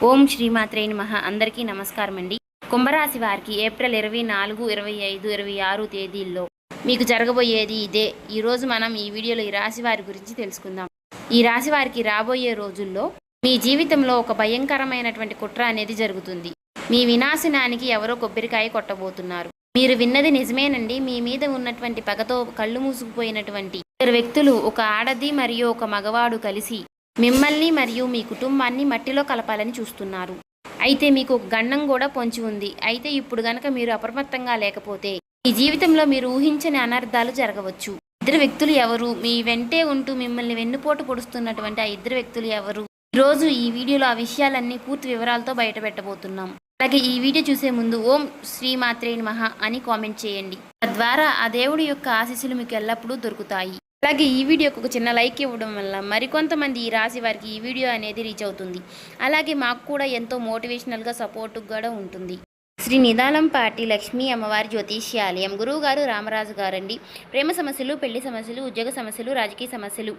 ఓం శ్రీమాత్రే నమః. అందరికీ నమస్కారం అండి. కుంభరాశి వారికి ఏప్రిల్ 24, 25, 26 తేదీల్లో మీకు జరగబోయేది ఇదే. ఈరోజు మనం ఈ వీడియోలో ఈ రాశి వారి గురించి తెలుసుకుందాం. ఈ రాశి వారికి రాబోయే రోజుల్లో మీ జీవితంలో ఒక భయంకరమైనటువంటి కుట్ర అనేది జరుగుతుంది. మీ వినాశనానికి ఎవరో కొబ్బరికాయ కొట్టబోతున్నారు. మీరు విన్నది నిజమేనండి. మీ మీద ఉన్నటువంటి పగతో కళ్ళు మూసుకుపోయినటువంటి ఇద్దరు వ్యక్తులు, ఒక ఆడది మరియు ఒక మగవాడు కలిసి మిమ్మల్ని మరియు మీ కుటుంబాన్ని మట్టిలో కలపాలని చూస్తున్నారు. అయితే మీకు ఒక గండం కూడా పొంచి ఉంది. అయితే ఇప్పుడు గనక మీరు అప్రమత్తంగా లేకపోతే మీ జీవితంలో మీరు ఊహించని అనర్థాలు జరగవచ్చు. ఇద్దరు వ్యక్తులు ఎవరు? మీ వెంటే ఉంటూ మిమ్మల్ని వెన్నుపోటు పొడుస్తున్నటువంటి ఆ ఇద్దరు వ్యక్తులు ఎవరు? ఈరోజు ఈ వీడియోలో ఆ విషయాలన్నీ పూర్తి వివరాలతో బయటపెట్టబోతున్నాం. అలాగే ఈ వీడియో చూసే ముందు ఓం శ్రీమాత్రే నమః అని కామెంట్ చేయండి. తద్వారా ఆ దేవుడి యొక్క ఆశీస్సులు మీకు ఎల్లప్పుడూ దొరుకుతాయి. అలాగే ఈ వీడియోకి ఒక చిన్న లైక్ ఇవ్వడం వల్ల మరికొంతమంది ఈ రాశి వారికి ఈ వీడియో అనేది రీచ్ అవుతుంది. అలాగే మాకు కూడా ఎంతో మోటివేషనల్గా సపోర్ట్గా కూడా ఉంటుంది. శ్రీ నిదానంపాటి లక్ష్మీ అమ్మవారి జ్యోతిష్యాలయం గురువుగారు రామరాజు గారండి. ప్రేమ సమస్యలు, పెళ్లి సమస్యలు, ఉద్యోగ సమస్యలు, రాజకీయ సమస్యలు,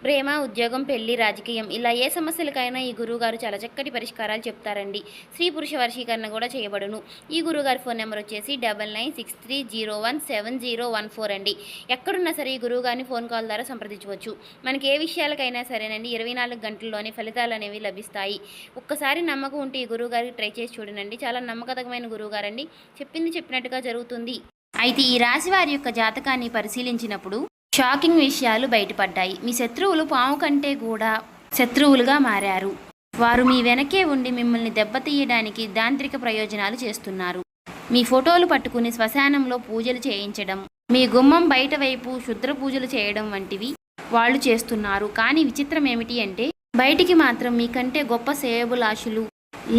ప్రేమ, ఉద్యోగం, పెళ్లి, రాజకీయం ఇలా ఏ సమస్యలకైనా ఈ గురువుగారు చాలా చక్కటి పరిష్కారాలు చెప్తారండి. స్త్రీ పురుష వర్షీకరణ కూడా చేయబడును. ఈ గురువుగారి ఫోన్ నెంబర్ వచ్చేసి 9963017014 అండి. ఎక్కడున్నా సరే ఈ గురువుగారిని ఫోన్ కాల్ ద్వారా సంప్రదించవచ్చు. మనకి ఏ విషయాలకైనా సరేనండి 24 గంటల్లోనే ఫలితాలు అనేవి లభిస్తాయి. ఒక్కసారి నమ్మకం ఉంటే ఈ గురువుగారికి ట్రై చేసి చూడండి. చాలా నమ్మకతమైన గురువుగారండి. చెప్పింది చెప్పినట్టుగా జరుగుతుంది. అయితే ఈ రాశి వారి యొక్క జాతకాన్ని పరిశీలించినప్పుడు షాకింగ్ విషయాలు బయటపడ్డాయి. మీ శత్రువులు పాము కంటే కూడా శత్రువులుగా మారారు. వారు మీ వెనకే ఉండి మిమ్మల్ని దెబ్బతీయడానికి దాంత్రిక ప్రయోజనాలు చేస్తున్నారు. మీ ఫోటోలు పట్టుకుని శ్మశానంలో పూజలు చేయించడం, మీ గుమ్మం బయట వైపు శుద్ర పూజలు చేయడం వంటివి వాళ్ళు చేస్తున్నారు. కానీ విచిత్రం ఏమిటి అంటే బయటికి మాత్రం మీకంటే గొప్ప శ్రేయోభిలాషులు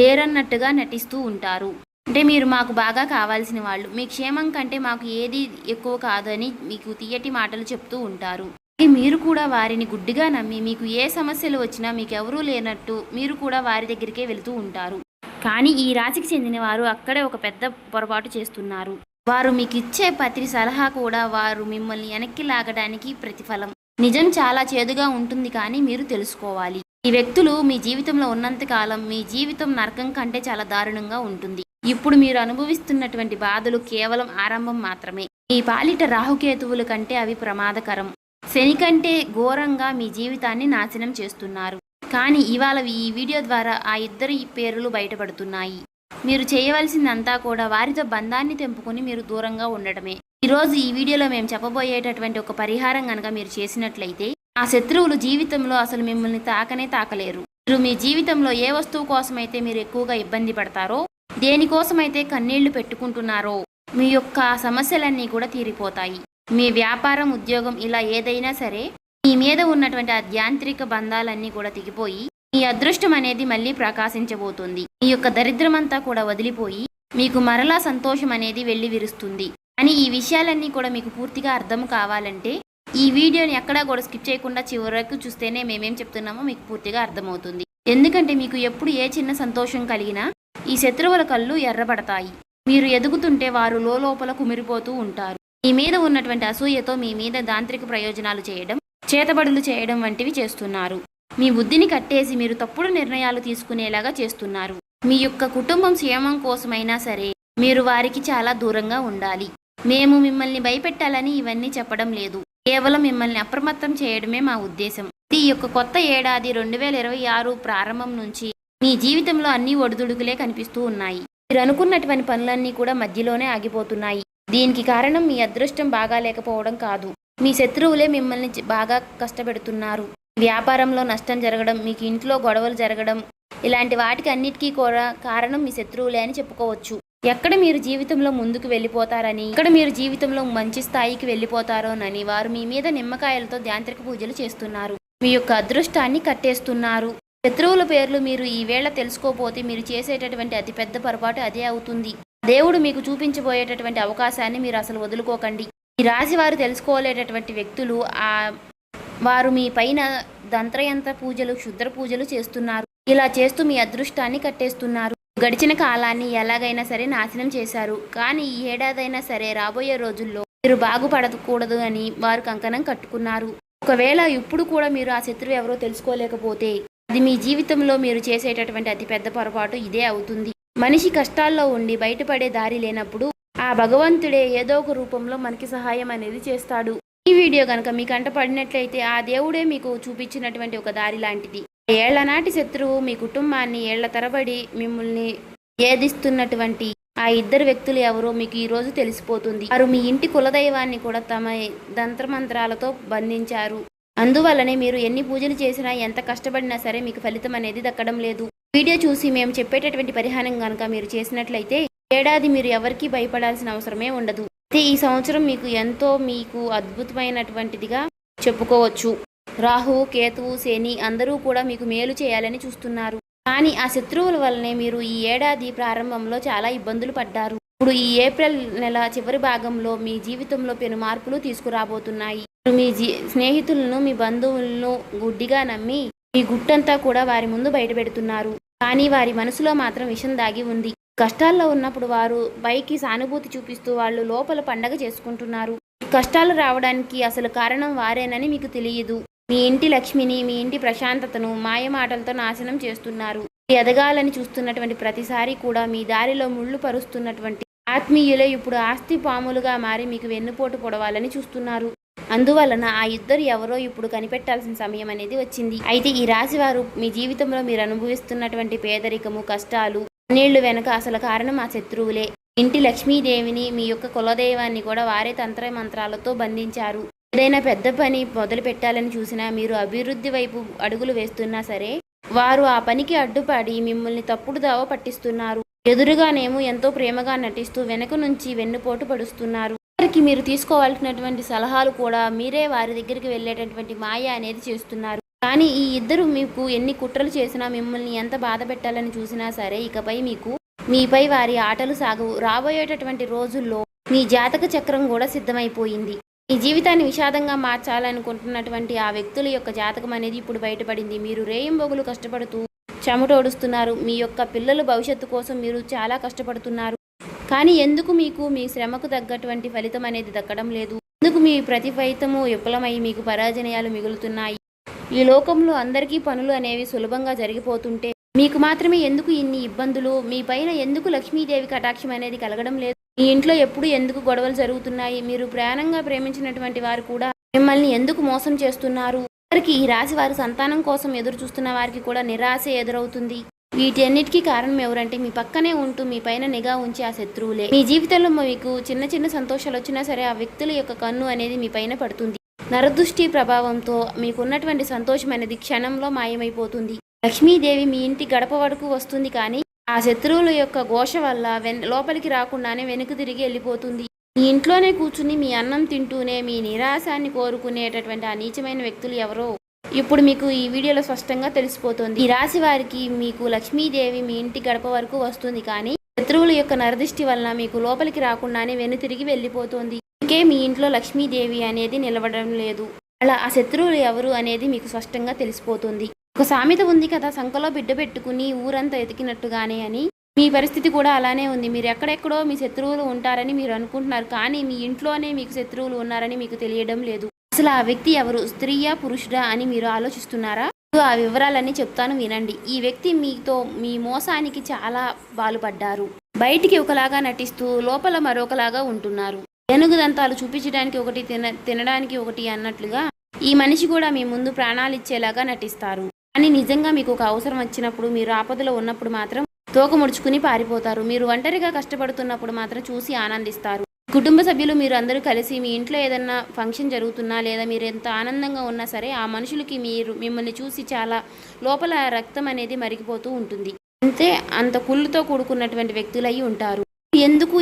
లేరన్నట్టుగా నటిస్తూ ఉంటారు. అంటే మీరు మాకు బాగా కావాల్సిన వాళ్ళు, మీ క్షేమం కంటే మాకు ఏది ఎక్కువ కాదు అని మీకు తీయటి మాటలు చెప్తూ ఉంటారు. మీరు కూడా వారిని గుడ్డిగా నమ్మి మీకు ఏ సమస్యలు వచ్చినా మీకు ఎవరూ లేనట్టు మీరు కూడా వారి దగ్గరికే వెళుతూ ఉంటారు. కానీ ఈ రాశికి చెందిన వారు అక్కడే ఒక పెద్ద పొరపాటు చేస్తున్నారు. వారు మీకు ఇచ్చే ప్రతి సలహా కూడా వారు మిమ్మల్ని వెనక్కి లాగడానికి ప్రతిఫలం. నిజం చాలా చేదుగా ఉంటుంది, కానీ మీరు తెలుసుకోవాలి. ఈ వ్యక్తులు మీ జీవితంలో ఉన్నంతకాలం మీ జీవితం నరకం కంటే చాలా దారుణంగా ఉంటుంది. ఇప్పుడు మీరు అనుభవిస్తున్నటువంటి బాధలు కేవలం ఆరంభం మాత్రమే. మీ పాలిట రాహుకేతువుల కంటే అవి ప్రమాదకరం. శని కంటే ఘోరంగా మీ జీవితాన్ని నాశనం చేస్తున్నారు. కానీ ఇవాళ ఈ వీడియో ద్వారా ఆ ఇద్దరి పేర్లు బయటపడుతున్నాయి. మీరు చేయవలసిందంతా కూడా వారితో బంధాన్ని తెంపుకొని మీరు దూరంగా ఉండటమే. ఈరోజు ఈ వీడియోలో మేము చెప్పబోయేటటువంటి ఒక పరిహారం కనుక మీరు చేసినట్లయితే ఆ శత్రువులు జీవితంలో అసలు మిమ్మల్ని తాకనే తాకలేరు. మీరు మీ జీవితంలో ఏ వస్తువు కోసమైతే మీరు ఎక్కువగా ఇబ్బంది పడతారో, దేనికోసమైతే కన్నీళ్లు పెట్టుకుంటున్నారో మీ యొక్క సమస్యలన్నీ కూడా తీరిపోతాయి. మీ వ్యాపారం, ఉద్యోగం ఇలా ఏదైనా సరే మీ మీద ఉన్నటువంటి ఆ యాంత్రిక బంధాలన్నీ కూడా తెగిపోయి మీ అదృష్టం అనేది మళ్ళీ ప్రకాశించబోతుంది. మీ యొక్క దరిద్రమంతా కూడా వదిలిపోయి మీకు మరలా సంతోషం అనేది వెళ్ళి విరుస్తుంది. అని ఈ విషయాలన్నీ కూడా మీకు పూర్తిగా అర్థం కావాలంటే ఈ వీడియోని ఎక్కడా కూడా స్కిప్ చేయకుండా చివరకు చూస్తేనే మేమేం చెప్తున్నామో మీకు పూర్తిగా అర్థమవుతుంది. ఎందుకంటే మీకు ఎప్పుడు ఏ చిన్న సంతోషం కలిగినా ఈ శత్రువుల కళ్ళు ఎర్రబడతాయి. మీరు ఎదుగుతుంటే వారు లోపల కుమిరిపోతూ ఉంటారు. మీ మీద ఉన్నటువంటి అసూయతో మీ మీద దాంత్రిక ప్రయోజనాలు చేయడం, చేతబడులు చేయడం వంటివి చేస్తున్నారు. మీ బుద్ధిని కట్టేసి మీరు తప్పుడు నిర్ణయాలు తీసుకునేలాగా చేస్తున్నారు. మీ యొక్క కుటుంబం క్షేమం కోసమైనా సరే మీరు వారికి చాలా దూరంగా ఉండాలి. మేము మిమ్మల్ని భయపెట్టాలని ఇవన్నీ చెప్పడం లేదు. కేవలం మిమ్మల్ని అప్రమత్తం చేయడమే మా ఉద్దేశం. ఈ యొక్క కొత్త ఏడాది 2026 ప్రారంభం నుంచి మీ జీవితంలో అన్ని ఒడిదుడుకులే కనిపిస్తూ ఉన్నాయి. మీరు అనుకున్నటువంటి పనులన్నీ కూడా మధ్యలోనే ఆగిపోతున్నాయి. దీనికి కారణం మీ అదృష్టం బాగా లేకపోవడం కాదు, మీ శత్రువులే మిమ్మల్ని బాగా కష్టపెడుతున్నారు. వ్యాపారంలో నష్టం జరగడం, మీకు ఇంట్లో గొడవలు జరగడం, ఇలాంటి వాటికి అన్నిటికీ కూడా కారణం మీ శత్రువులే అని చెప్పుకోవచ్చు. ఎక్కడ మీరు జీవితంలో ముందుకు వెళ్ళిపోతారని, ఎక్కడ మీరు జీవితంలో మంచి స్థాయికి వెళ్ళిపోతారోనని వారు మీ మీద నిమ్మకాయలతో యాంత్రిక పూజలు చేస్తున్నారు. మీ యొక్క అదృష్టాన్ని కట్టేస్తున్నారు. శత్రువుల పేర్లు మీరు ఈవేళ తెలుసుకోపోతే మీరు చేసేటటువంటి అతిపెద్ద పొరపాటు అదే అవుతుంది. దేవుడు మీకు చూపించబోయేటటువంటి అవకాశాన్ని మీరు అసలు వదులుకోకండి. ఈ రాశి వారు తెలుసుకోలేటటువంటి వ్యక్తులు వారు మీ పైన దంత్రయంత్ర పూజలు, క్షుద్ర పూజలు చేస్తున్నారు. ఇలా చేస్తూ మీ అదృష్టాన్ని కట్టేస్తున్నారు. గడిచిన కాలాన్ని ఎలాగైనా సరే నాశనం చేశారు. కానీ ఈ ఏడాదైనా సరే రాబోయే రోజుల్లో మీరు బాగుపడకూడదు అని వారు కంకణం కట్టుకున్నారు. ఒకవేళ ఇప్పుడు కూడా మీరు ఆ శత్రువు ఎవరో తెలుసుకోలేకపోతే అది మీ జీవితంలో మీరు చేసేటటువంటి అతిపెద్ద పొరపాటు ఇదే అవుతుంది. మనిషి కష్టాల్లో ఉండి బయటపడే దారి లేనప్పుడు ఆ భగవంతుడే ఏదో ఒక రూపంలో మనకి సహాయం అనేది చేస్తాడు. ఈ వీడియో కనుక మీ కంట పడినట్లయితే ఆ దేవుడే మీకు చూపించినటువంటి ఒక దారి లాంటిది. ఏళ్ల నాటి శత్రువు మీ కుటుంబాన్ని ఏళ్ల తరబడి మిమ్మల్ని ఏదిస్తున్నటువంటి ఆ ఇద్దరు వ్యక్తులు ఎవరో మీకు ఈ రోజు తెలిసిపోతుంది. వారు మీ ఇంటి కులదైవాన్ని కూడా తమ తంత్రమంత్రాలతో బంధించారు. అందువల్లనే మీరు ఎన్ని పూజలు చేసినా ఎంత కష్టపడినా సరే మీకు ఫలితం అనేది దక్కడం లేదు. వీడియో చూసి మేము చెప్పేటటువంటి పరిహారం కనుక మీరు చేసినట్లయితే ఏడాది మీరు ఎవరికీ భయపడాల్సిన అవసరమే ఉండదు. అయితే ఈ సంవత్సరం మీకు అద్భుతమైనటువంటిదిగా చెప్పుకోవచ్చు. రాహు, కేతువు, శని అందరూ కూడా మీకు మేలు చేయాలని చూస్తున్నారు. కానీ ఆ శత్రువుల వల్లనే మీరు ఈ ఏడాది ప్రారంభంలో చాలా ఇబ్బందులు పడ్డారు. ఇప్పుడు ఈ ఏప్రిల్ నెల చివరి భాగంలో మీ జీవితంలో పెను మార్పులు తీసుకురాబోతున్నాయి. మీ స్నేహితులను, మీ బంధువులను గుడ్డిగా నమ్మి మీ గుట్టంతా కూడా వారి ముందు బయటపెడుతున్నారు. కానీ వారి మనసులో మాత్రం విషం దాగి ఉంది. కష్టాల్లో ఉన్నప్పుడు వారు పైకి సానుభూతి చూపిస్తూ వాళ్ళు లోపల పండగ చేసుకుంటున్నారు. కష్టాలు రావడానికి అసలు కారణం వారేనని మీకు తెలియదు. మీ ఇంటి లక్ష్మిని, మీ ఇంటి ప్రశాంతతను మాయమాటలతో నాశనం చేస్తున్నారు. ఎదగాలని చూస్తున్నటువంటి ప్రతిసారి కూడా మీ దారిలో ముళ్ళు పరుస్తున్నటువంటి ఆత్మీయులే ఇప్పుడు ఆస్తి పాములుగా మారి మీకు వెన్నుపోటు పొడవాలని చూస్తున్నారు. అందువలన ఆ ఇద్దరు ఎవరో ఇప్పుడు కనిపెట్టాల్సిన సమయం అనేది వచ్చింది. అయితే ఈ రాశి వారు మీ జీవితంలో మీరు అనుభవిస్తున్నటువంటి పేదరికము, కష్టాలు, నీళ్లు వెనక అసలు కారణం ఆ శత్రువులే. ఇంటి లక్ష్మీదేవిని, మీ యొక్క కులదైవాన్ని కూడా వారే తంత్ర మంత్రాలతో బంధించారు. ఏదైనా పెద్ద పని మొదలు పెట్టాలని చూసినా, మీరు అభివృద్ధి వైపు అడుగులు వేస్తున్నా సరే వారు ఆ పనికి అడ్డుపడి మిమ్మల్ని తప్పుడు దావ పట్టిస్తున్నారు. ఎదురుగానేమో ఎంతో ప్రేమగా నటిస్తూ వెనక నుంచి వెన్నుపోటు పడుస్తున్నారు. వారికి మీరు తీసుకోవాల్సినటువంటి సలహాలు కూడా మీరే వారి దగ్గరికి వెళ్ళేటటువంటి మాయ అనేది చేస్తున్నారు. కానీ ఈ ఇద్దరు మీకు ఎన్ని కుట్రలు చేసినా, మిమ్మల్ని ఎంత బాధ పెట్టాలని చూసినా సరే ఇకపై మీపై వారి ఆటలు సాగవు. రాబోయేటటువంటి రోజుల్లో మీ జాతక చక్రం కూడా సిద్ధమైపోయింది. మీ జీవితాన్ని విషాదంగా మార్చాలనుకుంటున్నటువంటి ఆ వ్యక్తుల యొక్క జాతకం అనేది ఇప్పుడు బయటపడింది. మీరు రేయింబొగులు కష్టపడుతూ చెమటోడుస్తున్నారు. మీ యొక్క పిల్లల భవిష్యత్తు కోసం మీరు చాలా కష్టపడుతున్నారు. కానీ ఎందుకు మీకు మీ శ్రమకు తగ్గటువంటి ఫలితం అనేది దక్కడం లేదు? ఎందుకు మీ ప్రతి ఫలితము విఫలమై మీకు పరాజయాలు మిగులుతున్నాయి? ఈ లోకంలో అందరికీ పనులు అనేవి సులభంగా జరిగిపోతుంటే మీకు మాత్రమే ఎందుకు ఇన్ని ఇబ్బందులు? మీ పైన ఎందుకు లక్ష్మీదేవి కటాక్షం అనేది కలగడం లేదు? మీ ఇంట్లో ఎప్పుడు ఎందుకు గొడవలు జరుగుతున్నాయి? మీరు ప్రాణంగా ప్రేమించినటువంటి వారు కూడా మిమ్మల్ని ఎందుకు మోసం చేస్తున్నారు? వారికి ఈ రాశి వారు సంతానం కోసం ఎదురు చూస్తున్న వారికి కూడా నిరాశ ఎదురవుతుంది. వీటన్నిటికీ కారణం ఎవరంటే మీ పక్కనే ఉంటూ మీ పైన నిఘా ఉంచి ఆ శత్రువులే. మీ జీవితంలో మీకు చిన్న చిన్న సంతోషాలు వచ్చినా సరే ఆ వ్యక్తుల యొక్క కన్ను అనేది మీ పైన పడుతుంది. నరదృష్టి ప్రభావంతో మీకున్నటువంటి సంతోషం అనేది క్షణంలో మాయమైపోతుంది. లక్ష్మీదేవి మీ ఇంటి గడప వరకు వస్తుంది, కానీ ఆ శత్రువుల యొక్క ఘోష వల్ల లోపలికి రాకుండానే వెనుక తిరిగి వెళ్ళిపోతుంది. మీ ఇంట్లోనే కూర్చుని మీ అన్నం తింటూనే మీ నిరాశాన్ని కోరుకునేటటువంటి ఆ నీచమైన వ్యక్తులు ఎవరో ఇప్పుడు మీకు ఈ వీడియోలో స్పష్టంగా తెలిసిపోతుంది. ఈ రాశి వారికి మీకు లక్ష్మీదేవి మీ ఇంటి గడప వరకు వస్తుంది, కానీ శత్రువుల యొక్క నరదృష్టి వలన మీకు లోపలికి రాకుండానే వెనుతిరిగి వెళ్ళిపోతుంది. ఇంకే మీ ఇంట్లో లక్ష్మీదేవి అనేది నిలబడడం లేదు. అలా ఆ శత్రువులు ఎవరు అనేది మీకు స్పష్టంగా తెలిసిపోతుంది. ఒక సామెత ఉంది కదా, సంకలో బిడ్డ పెట్టుకుని ఊరంతా ఎతికినట్టుగానే అని. మీ పరిస్థితి కూడా అలానే ఉంది. మీరు ఎక్కడెక్కడో మీ శత్రువులు ఉంటారని మీరు అనుకుంటున్నారు, కానీ మీ ఇంట్లోనే మీకు శత్రువులు ఉన్నారని మీకు తెలియడం లేదు. అసలు ఆ వ్యక్తి ఎవరు? స్త్రీయా, పురుషుడా అని మీరు ఆలోచిస్తున్నారా? ఆ వివరాలన్నీ చెప్తాను, వినండి. ఈ వ్యక్తి మీ మోసానికి చాలా బాలుపడ్డారు. బయటికి ఒకలాగా నటిస్తూ లోపల మరొకలాగా ఉంటున్నారు. ఏనుగుదంతాలు చూపించడానికి ఒకటి, తినడానికి ఒకటి అన్నట్లుగా ఈ మనిషి కూడా మీ ముందు ప్రాణాలు ఇచ్చేలాగా నటిస్తారు. కానీ నిజంగా మీకు ఒక అవసరం వచ్చినప్పుడు, మీరు ఆపదలో ఉన్నప్పుడు మాత్రం తోక ముడుచుకుని పారిపోతారు. మీరు ఒంటరిగా కష్టపడుతున్నప్పుడు మాత్రం చూసి ఆనందిస్తారు. కుటుంబ సభ్యులు మీరు అందరూ కలిసి మీ ఇంట్లో ఏదన్నా ఫంక్షన్ జరుగుతున్నా లేదా మీరు ఎంత ఆనందంగా ఉన్నా సరే ఆ మనుషులకి మిమ్మల్ని చూసి చాలా లోపల రక్తం అనేది మరిగిపోతూ ఉంటుంది. అంత కుళ్ళుతో కూడుకున్నటువంటి వ్యక్తులై ఉంటారు. ఎందుకు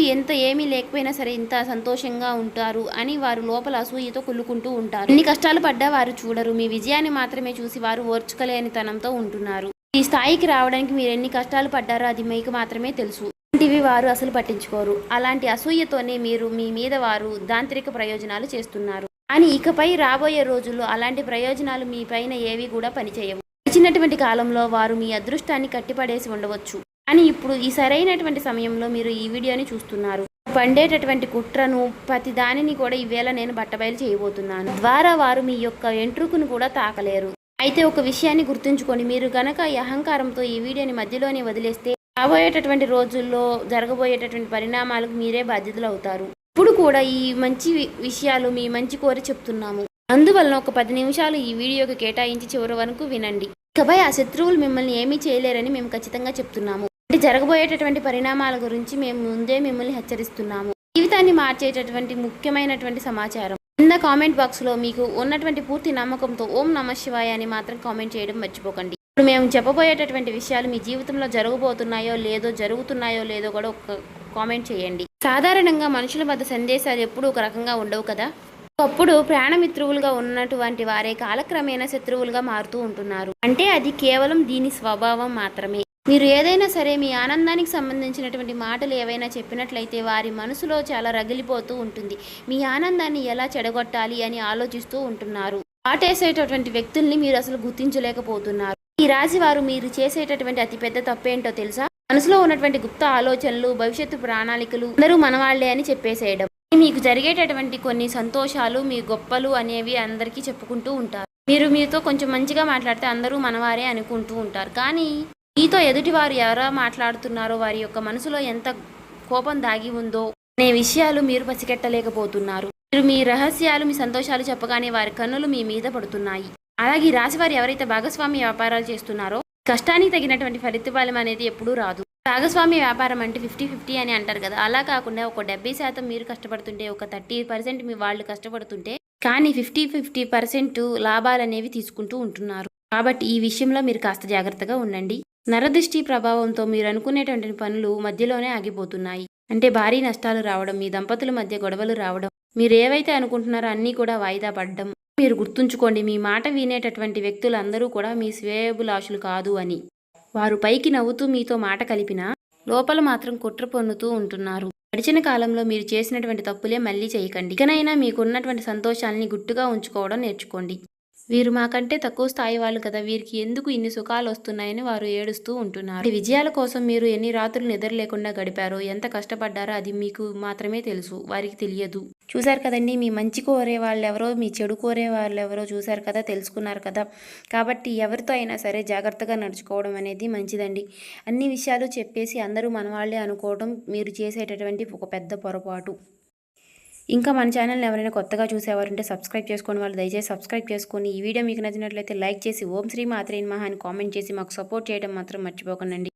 ఏమీ లేకపోయినా సరే ఇంత సంతోషంగా ఉంటారు అని వారు లోపల అసూయతో కుళ్ళుకుంటూ ఉంటారు. ఎన్ని కష్టాలు పడ్డా వారు చూడరు. మీ విజయాన్ని మాత్రమే చూసి వారు ఓర్చుకోలేని తనంతో ఉంటున్నారు. ఈ స్థాయికి రావడానికి మీరు ఎన్ని కష్టాలు పడ్డారో అది మీకు మాత్రమే తెలుసు. అలాంటివి వారు అసలు పట్టించుకోరు. అలాంటి అసూయతోనే మీరు మీ మీద వారు దాంత్రిక ప్రయోజనాలు చేస్తున్నారు. కానీ ఇకపై రాబోయే రోజుల్లో అలాంటి ప్రయోజనాలు మీ పైన ఏవి కూడా పనిచేయవు. ఇచ్చినటువంటి కాలంలో వారు మీ అదృష్టాన్ని కట్టిపడేసి ఉండవచ్చు. కానీ ఇప్పుడు ఈ సరైనటువంటి సమయంలో మీరు ఈ వీడియోని చూస్తున్నారు. పండేటటువంటి కుట్రను ప్రతి దానిని కూడా ఈవేళ నేను బట్టబయలు చేయబోతున్నాను. ద్వారా వారు మీ యొక్క ఎంట్రుకును కూడా తాకలేరు. అయితే ఒక విషయాన్ని గుర్తుంచుకోండి, మీరు గనక ఈ అహంకారంతో ఈ వీడియోని మధ్యలోనే వదిలేస్తే రాబోయేటటువంటి రోజుల్లో జరగబోయేటటువంటి పరిణామాలకు మీరే బాధ్యతలు అవుతారు. ఇప్పుడు కూడా ఈ మంచి విషయాలు మీ మంచి కోరి చెప్తున్నాము. అందువలన ఒక 10 నిమిషాలు ఈ వీడియోకి కేటాయించి చివరి వరకు వినండి. ఇకపై ఆ శత్రువులు మిమ్మల్ని ఏమీ చేయలేరని మేము ఖచ్చితంగా చెప్తున్నాము. అంటే జరగబోయేటటువంటి పరిణామాల గురించి మేము ముందే మిమ్మల్ని హెచ్చరిస్తున్నాము. జీవితాన్ని మార్చేటటువంటి ముఖ్యమైనటువంటి సమాచారం. కింద కామెంట్ బాక్స్లో మీకు ఉన్నటువంటి పూర్తి నమ్మకంతో ఓం నమః శివాయ అని మాత్రం కామెంట్ చేయడం మర్చిపోకండి. ఇప్పుడు మేము చెప్పబోయేటటువంటి విషయాలు మీ జీవితంలో జరగబోతున్నాయో లేదో, జరుగుతున్నాయో లేదో కూడా ఒక కామెంట్ చేయండి. సాధారణంగా మనుషుల వద్ద సందేశాలు ఎప్పుడూ ఒక రకంగా ఉండవు కదా. ఒకప్పుడు ప్రాణమిత్రువులుగా ఉన్నటువంటి వారే కాలక్రమేణా శత్రువులుగా మారుతూ ఉంటున్నారు. అంటే అది కేవలం దీని స్వభావం మాత్రమే. మీరు ఏదైనా సరే మీ ఆనందానికి సంబంధించినటువంటి మాటలు ఏవైనా చెప్పినట్లయితే వారి మనసులో చాలా రగిలిపోతూ ఉంటుంది. మీ ఆనందాన్ని ఎలా చెడగొట్టాలి అని ఆలోచిస్తూ ఉంటున్నారు. ఆటేసేటటువంటి వ్యక్తుల్ని మీరు అసలు గుర్తించలేకపోతున్నారు. ఈ రాశి వారు మీరు చేసేటటువంటి అతిపెద్ద తప్పేంటో తెలుసా? మనసులో ఉన్నటువంటి గుప్త ఆలోచనలు, భవిష్యత్తు ప్రణాళికలు అందరూ మనవాళ్లే అని చెప్పేసేయడం. మీకు జరిగేటటువంటి కొన్ని సంతోషాలు, మీ గొప్పలు అనేవి అందరికీ చెప్పుకుంటూ ఉంటారు. మీరు మీతో కొంచెం మంచిగా మాట్లాడితే అందరూ మనవారే అనుకుంటూ ఉంటారు. కానీ మీతో ఎదుటివారు ఎలా మాట్లాడుతున్నారో, వారి యొక్క మనసులో ఎంత కోపం దాగి ఉందో అనే విషయాలు మీరు పసిగట్టలేకపోతున్నారు. మీరు మీ రహస్యాలు, మీ సంతోషాలు చెప్పగానే వారి కన్నులు మీ మీద పడుతున్నాయి. అలాగే ఈ రాశి వారు ఎవరైతే భాగస్వామ్య వ్యాపారాలు చేస్తున్నారో కష్టానికి తగినటువంటి ఫలితం అనేది ఎప్పుడూ రాదు. భాగస్వామ్య వ్యాపారం అంటే 50-50 అని అంటారు కదా. అలా కాకుండా ఒక 70% మీరు కష్టపడుతుంటే, ఒక 30% మీ వాళ్ళు కష్టపడుతుంటే, కానీ 50% లాభాలు అనేవి తీసుకుంటూ ఉంటున్నారు. కాబట్టి ఈ విషయంలో మీరు కాస్త జాగ్రత్తగా ఉండండి. నరదృష్టి ప్రభావంతో మీరు అనుకునేటువంటి పనులు మధ్యలోనే ఆగిపోతున్నాయి. అంటే భారీ నష్టాలు రావడం, మీ దంపతుల మధ్య గొడవలు రావడం, మీరు ఏవైతే అనుకుంటున్నారో అన్నీ కూడా వాయిదా పడడం. మీరు గుర్తుంచుకోండి, మీ మాట వినేటటువంటి వ్యక్తులందరూ కూడా మీ శ్రేయోభిలాషులు కాదు అని. వారు పైకి నవ్వుతూ మీతో మాట కలిపినా లోపల మాత్రం కుట్ర పొన్నుతూ ఉంటున్నారు. గడిచిన కాలంలో మీరు చేసినటువంటి తప్పులే మళ్ళీ చేయకండి. ఇకనైనా మీకున్నటువంటి సంతోషాలని గుట్టుగా ఉంచుకోవడం నేర్చుకోండి. వీరు మాకంటే తక్కువ స్థాయి వాళ్ళు కదా, వీరికి ఎందుకు ఇన్ని సుఖాలు వస్తున్నాయని వారు ఏడుస్తూ ఉంటున్నారు. విజయాల కోసం మీరు ఎన్ని రాత్రులు నిద్ర లేకుండా గడిపారో, ఎంత కష్టపడ్డారో అది మీకు మాత్రమే తెలుసు, వారికి తెలియదు. చూశారు కదండి, మీ మంచి కోరే వాళ్ళు ఎవరో, మీ చెడు కోరే వాళ్ళు ఎవరో చూశారు కదా, తెలుసుకున్నారు కదా. కాబట్టి ఎవరితో అయినా సరే జాగ్రత్తగా నడుచుకోవడం అనేది మంచిదండి. అన్ని విషయాలు చెప్పేసి అందరూ మనవాళ్లే అనుకోవడం మీరు చేసేటటువంటి ఒక పెద్ద పొరపాటు. ఇంకా మన ఛానల్ని ఎవరైనా కొత్తగా చూసేవారుంటే సబ్స్క్రైబ్ చేసుకోండి. వాళ్ళు దయచేసి సబ్స్క్రైబ్ చేసుకొని ఈ వీడియో మీకు నచ్చినట్లయితే లైక్ చేసి ఓం శ్రీ మాత్రే నమః అని కామెంట్ చేసి మాకు సపోర్ట్ చేయడం మాత్రం మర్చిపోకండి.